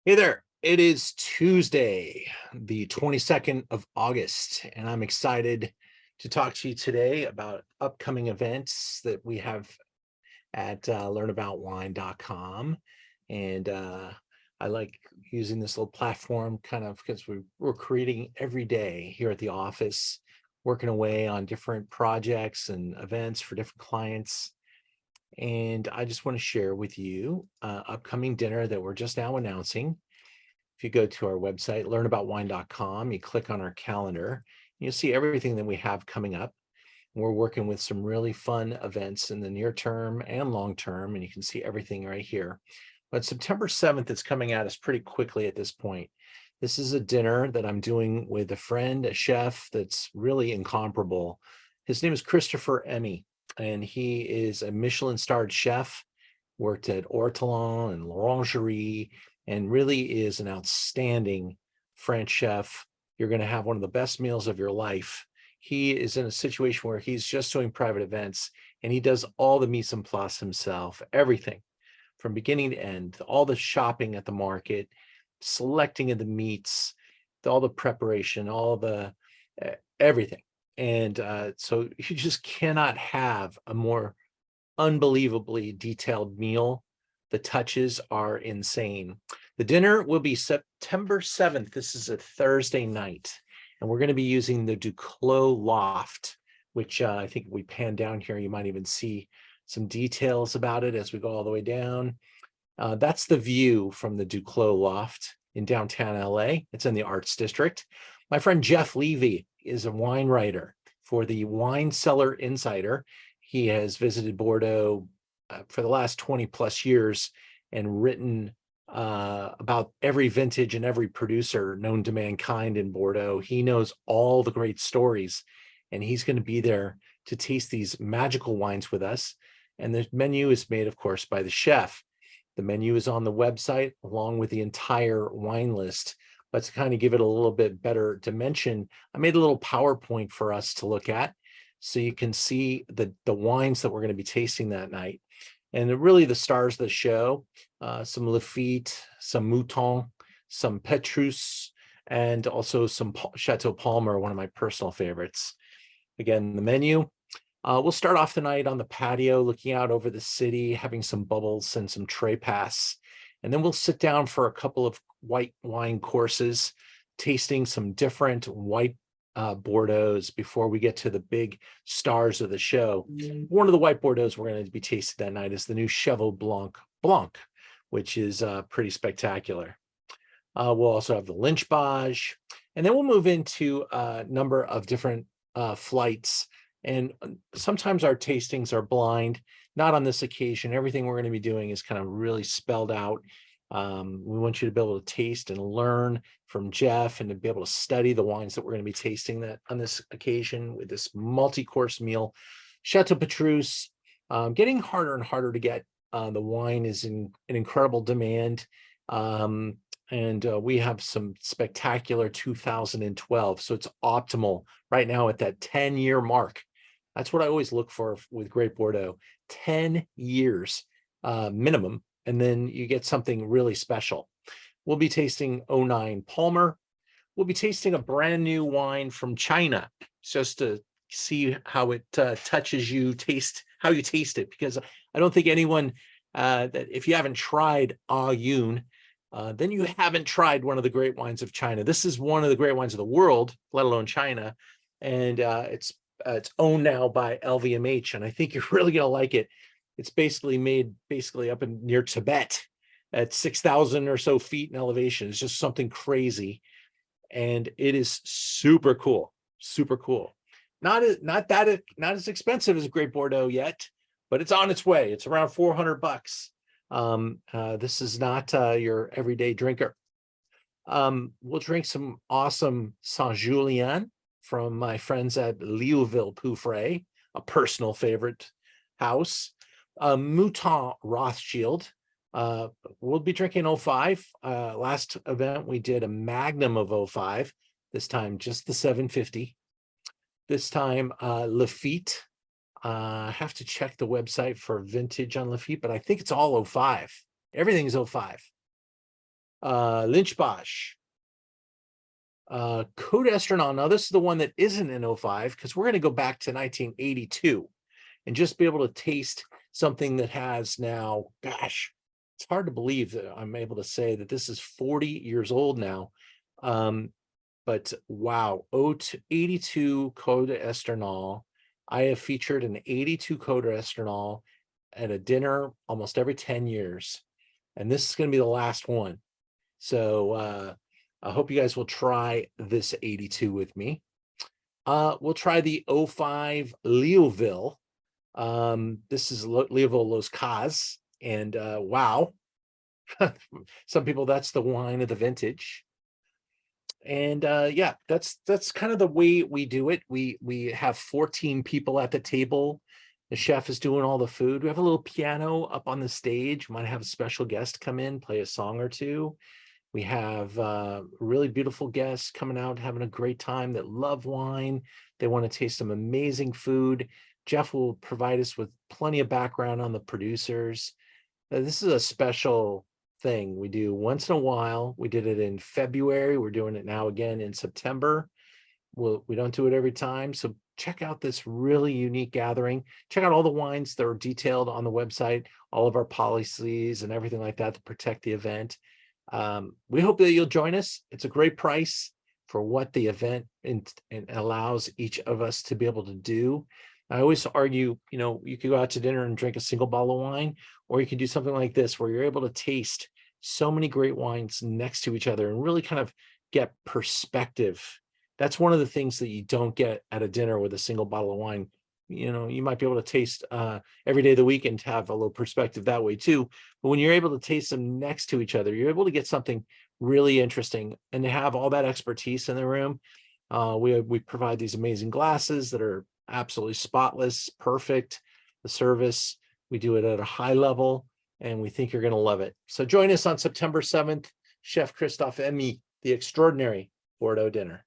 Hey there. It is Tuesday, the 22nd of August, and I'm excited to talk to you today about upcoming events that we have at learnaboutwine.com. And I like using this little platform kind of because we're creating every day here at the office, working away on different projects and events for different clients. And I just want to share with you upcoming dinner that we're just now announcing. If you go to our website, learnaboutwine.com, you click on our calendar, you'll see everything that we have coming up. We're working with some really fun events in the near term and long term, and you can see everything right here. But September 7th is coming at us pretty quickly at this point. This is a dinner that I'm doing with a friend, a chef that's really incomparable. His name is Christopher Emmy, and he is a Michelin-starred chef, worked at Ortolan and L'Orangerie, and really is an outstanding French chef. You're going to have one of the best meals of your life. He is in a situation where he's just doing private events and he does all the mise en place himself, everything from beginning to end, all the shopping at the market, selecting of the meats, all the preparation, all the everything. And so you just cannot have a more unbelievably detailed meal. The touches are insane. The dinner will be September 7th. This is a Thursday night, and we're going to be using the Duclos Loft, which I think if we pan down here, you might even see some details about it as we go all the way down. That's the view from the Duclos Loft in downtown LA. It's in the Arts District. My friend Jeff Levy is a wine writer for the Wine Cellar Insider. He has visited Bordeaux for the last 20 plus years and written about every vintage and every producer known to mankind in Bordeaux. He knows all the great stories, and he's going to be there to taste these magical wines with us. And the menu is made, of course, by the chef. The menu is on the website along with the entire wine list. But to kind of give it a little bit better dimension, I made a little PowerPoint for us to look at so you can see the wines that we're going to be tasting that night. And really the stars of the show, some Lafite, some Mouton, some Petrus, and also some Chateau Palmer, one of my personal favorites. Again, the menu. We'll start off the night on the patio, looking out over the city, having some bubbles and some trépas. And then we'll sit down for a couple of white wine courses, tasting some different white Bordeaux's before we get to the big stars of the show. One of the white Bordeaux's we're going to be tasting that night is the new Cheval Blanc, which is pretty spectacular. We'll also have the Lynch Bage, and then we'll move into a number of different flights. And sometimes our tastings are blind, not on this occasion. Everything we're going to be doing is kind of really spelled out. We want you to be able to taste and learn from Jeff and to be able to study the wines that we're going to be tasting that on this occasion with this multi-course meal. Chateau Petrus, getting harder and harder to get. The wine is in an incredible demand. And we have some spectacular 2012. So it's optimal right now at that 10-year mark. That's what I always look for with Great Bordeaux, 10 years minimum. And then you get something really special. We'll be tasting 09 Palmer. We'll be tasting a brand new wine from China just to see how it touches you, how you taste it, because I don't think anyone that if you haven't tried Yun, then you haven't tried one of the great wines of China. This is one of the great wines of the world, let alone China. And it's owned now by LVMH, and I think you're really going to like it. It's basically made up in near Tibet at 6,000 or so feet in elevation. It's just something crazy. And it is super cool, super cool. Not as expensive as Great Bordeaux yet, but it's on its way. It's around $400. This is not your everyday drinker. We'll drink some awesome Saint Julien from my friends at Leoville Poufret, a personal favorite house. Mouton Rothschild. We'll be drinking 05. Last event, we did a magnum of 05. This time, just the 750. This time, Lafite. I have to check the website for vintage on Lafite, but I think it's all 05. Everything's 05. Lynchbosch, Code Astronaut. Now, this is the one that isn't in 05 because we're going to go back to 1982 and just be able to taste something that has now, gosh, it's hard to believe that I'm able to say that this is 40 years old now. But wow, 82 Code Esternal. I have featured an 82 Code Esternal at a dinner almost every 10 years. And this is going to be the last one. So I hope you guys will try this 82 with me. We'll try the 05 Leoville. This is Leoville Los Cas. And wow, some people, that's the wine of the vintage. And yeah, that's kind of the way we do it. We have 14 people at the table. The chef is doing all the food. We have a little piano up on the stage. Might have a special guest come in, play a song or two. We have really beautiful guests coming out, having a great time that love wine. They want to taste some amazing food. Jeff will provide us with plenty of background on the producers. This is a special thing we do once in a while. We did it in February. We're doing it now again in September. We don't do it every time. So check out this really unique gathering. Check out all the wines that are detailed on the website, all of our policies and everything like that to protect the event. We hope that you'll join us. It's a great price for what the event and allows each of us to be able to do. I always argue, you could go out to dinner and drink a single bottle of wine, or you can do something like this where you're able to taste so many great wines next to each other and really kind of get perspective. That's one of the things that you don't get at a dinner with a single bottle of wine. You might be able to taste every day of the week and have a little perspective that way too. But when you're able to taste them next to each other, you're able to get something really interesting. And to have all that expertise in the room, we provide these amazing glasses that are absolutely spotless, perfect. The service, we do it at a high level, and we think you're going to love it. So join us on September 7th, Chef Christophe and me, the extraordinary Bordeaux dinner.